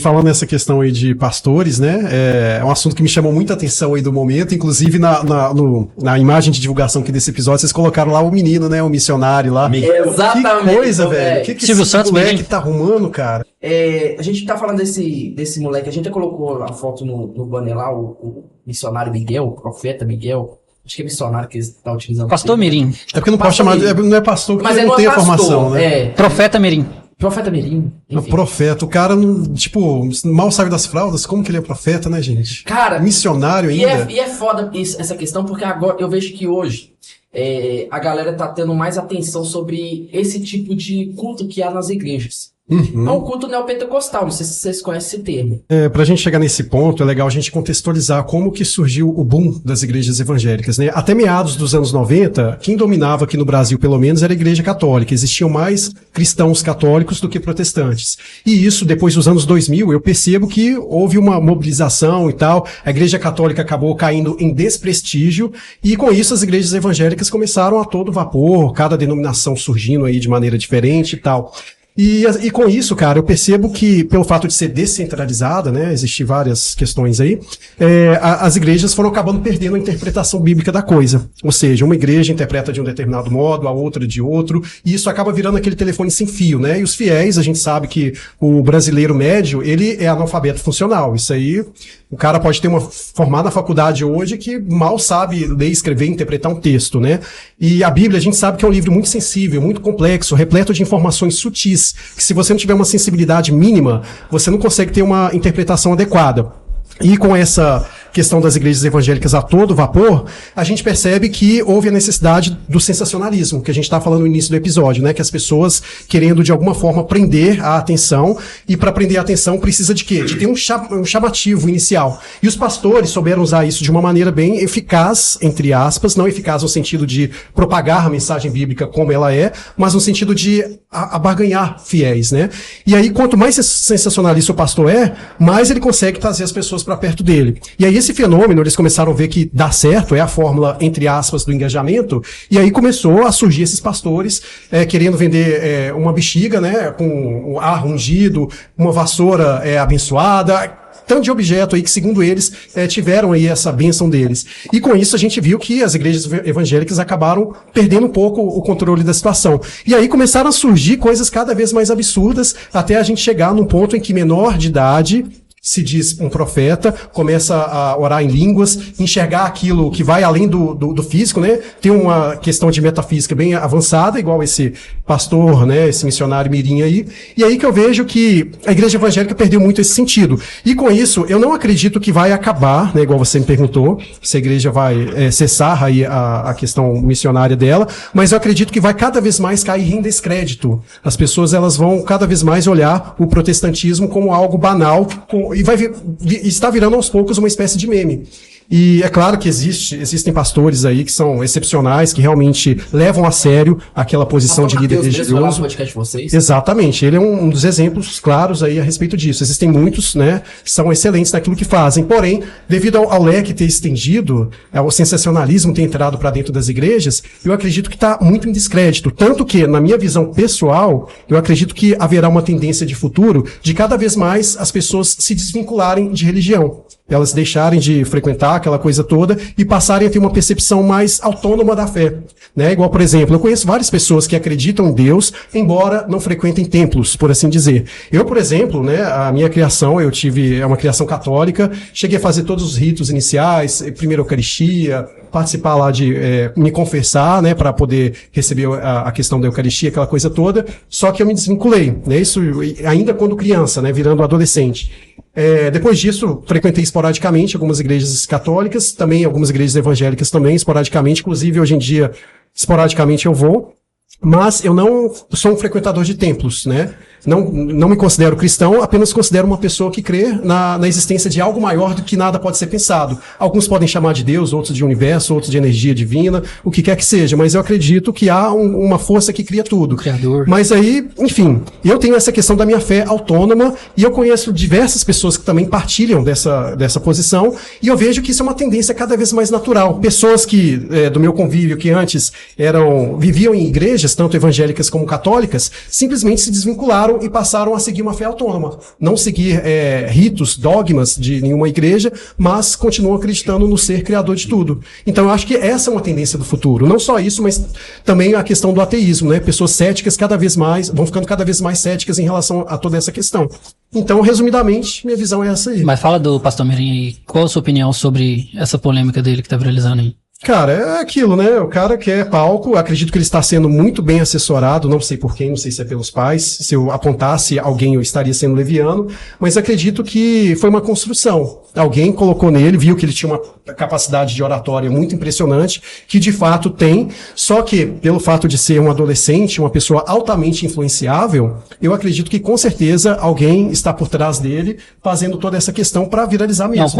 Falando nessa questão aí de pastores, né, é um assunto que me chamou muita atenção aí do momento, inclusive na imagem de divulgação aqui desse episódio, vocês colocaram lá o menino, né, o missionário lá. Exatamente. Que coisa, velho. O que Silvio esse Santos, moleque menino. tá arrumando, cara? A gente tá falando desse moleque, a gente já colocou a foto no banner lá, o missionário Miguel, o profeta Miguel. Acho que é missionário que eles estão utilizando. Pastor Mirim. É porque não pode chamar, não é pastor porque Mas ele ele não tem a pastor, formação, né? Profeta Mirim. Profeta Mirim. É o Enfim. profeta, o cara não, tipo, mal saiu das fraldas, como que ele é profeta, né, gente? Cara, Missionário ainda. E é foda essa questão, porque agora eu vejo que hoje a galera tá tendo mais atenção sobre esse tipo de culto que há nas igrejas. É um culto neopentecostal, não sei se vocês conhecem esse termo. Pra gente chegar nesse ponto, é legal a gente contextualizar como que surgiu o boom das igrejas evangélicas, né? Até meados dos anos 90, quem dominava aqui no Brasil, pelo menos, era a igreja católica. Existiam mais cristãos católicos do que protestantes. E isso, depois dos anos 2000, eu percebo que houve uma mobilização e tal, a igreja católica acabou caindo em desprestígio, e com isso as igrejas evangélicas começaram a todo vapor, cada denominação surgindo aí de maneira diferente e tal. E com isso, cara, eu percebo que, pelo fato de ser descentralizada, né, existem várias questões aí, as igrejas foram acabando perdendo a interpretação bíblica da coisa. Ou seja, uma igreja interpreta de um determinado modo, a outra de outro, e isso acaba virando aquele telefone sem fio, né? E os fiéis, a gente sabe que o brasileiro médio, ele é analfabeto funcional. Isso aí, o cara pode ter formado na faculdade hoje que mal sabe ler, escrever, interpretar um texto, né? E a Bíblia, a gente sabe que é um livro muito sensível, muito complexo, repleto de informações sutis, que se você não tiver uma sensibilidade mínima, você não consegue ter uma interpretação adequada. E com essa questão das igrejas evangélicas a todo vapor, a gente percebe que houve a necessidade do sensacionalismo, que a gente está falando no início do episódio, né? Que as pessoas querendo de alguma forma prender a atenção, e para prender a atenção precisa de quê? De ter um chamativo inicial. E os pastores souberam usar isso de uma maneira bem eficaz, entre aspas, não eficaz no sentido de propagar a mensagem bíblica como ela é, mas no sentido de abarganhar fiéis, né? E aí, quanto mais sensacionalista o pastor mais ele consegue trazer as pessoas para perto dele. E aí esse fenômeno, eles começaram a ver que dá certo, é a fórmula, entre aspas, do engajamento, e aí começou a surgir esses pastores querendo vender uma bexiga, né, com um ar ungido, uma vassoura abençoada, tanto de objeto aí que, segundo eles, tiveram aí essa bênção deles. E com isso a gente viu que as igrejas evangélicas acabaram perdendo um pouco o controle da situação. E aí começaram a surgir coisas cada vez mais absurdas, até a gente chegar num ponto em que menor de idade se diz um profeta, começa a orar em línguas, enxergar aquilo que vai além do físico, né? Tem uma questão de metafísica bem avançada, igual esse pastor, né? Esse missionário mirim aí. E aí que eu vejo que a igreja evangélica perdeu muito esse sentido. E com isso, eu não acredito que vai acabar, né? Igual você me perguntou, se a igreja vai cessar aí a questão missionária dela, mas eu acredito que vai cada vez mais cair em descrédito. As pessoas, elas vão cada vez mais olhar o protestantismo como algo banal, e está virando aos poucos uma espécie de meme. E é claro que existem pastores aí que são excepcionais, que realmente levam a sério aquela posição de líder religioso. Exatamente, ele é um dos exemplos claros aí a respeito disso. Existem muitos, né, que são excelentes naquilo que fazem, porém, devido ao leque ter estendido, ao sensacionalismo ter entrado para dentro das igrejas, eu acredito que está muito em descrédito. Tanto que, na minha visão pessoal, eu acredito que haverá uma tendência de futuro de cada vez mais as pessoas se desvincularem de religião. Elas deixarem de frequentar aquela coisa toda e passarem a ter uma percepção mais autônoma da fé, né? Igual, por exemplo, eu conheço várias pessoas que acreditam em Deus, embora não frequentem templos, por assim dizer. Eu, por exemplo, né, a minha criação, eu tive uma criação católica, cheguei a fazer todos os ritos iniciais, primeira Eucaristia, participar lá de me confessar, né, para poder receber a questão da Eucaristia, aquela coisa toda, só que eu me desvinculei, né, isso ainda quando criança, né, virando adolescente. Depois disso, frequentei esporadicamente algumas igrejas católicas, também algumas igrejas evangélicas também, esporadicamente, inclusive hoje em dia, esporadicamente eu vou, mas eu não sou um frequentador de templos, né? Não me considero cristão, apenas considero uma pessoa que crê na existência de algo maior do que nada pode ser pensado. Alguns podem chamar de Deus, outros de universo, outros de energia divina, o que quer que seja, mas eu acredito que há uma força que cria tudo. Criador. Mas aí, enfim, eu tenho essa questão da minha fé autônoma e eu conheço diversas pessoas que também partilham dessa posição e eu vejo que isso é uma tendência cada vez mais natural. Pessoas que, do meu convívio, que antes viviam em igrejas, igrejas, tanto evangélicas como católicas, simplesmente se desvincularam e passaram a seguir uma fé autônoma. Não seguir ritos, dogmas de nenhuma igreja, mas continuam acreditando no ser criador de tudo. Então eu acho que essa é uma tendência do futuro. Não só isso, mas também a questão do ateísmo, né? Pessoas céticas vão ficando cada vez mais céticas em relação a toda essa questão. Então, resumidamente, minha visão é essa aí. Mas fala do Pastor Mirim aí. Qual a sua opinião sobre essa polêmica dele que tá viralizando aí? Cara, é aquilo, né? O cara quer palco, acredito que ele está sendo muito bem assessorado, não sei por quem, não sei se é pelos pais, se eu apontasse alguém eu estaria sendo leviano, mas acredito que foi uma construção. Alguém colocou nele, viu que ele tinha uma capacidade de oratória muito impressionante, que de fato tem, só que pelo fato de ser um adolescente, uma pessoa altamente influenciável, eu acredito que com certeza alguém está por trás dele fazendo toda essa questão para viralizar mesmo. Não,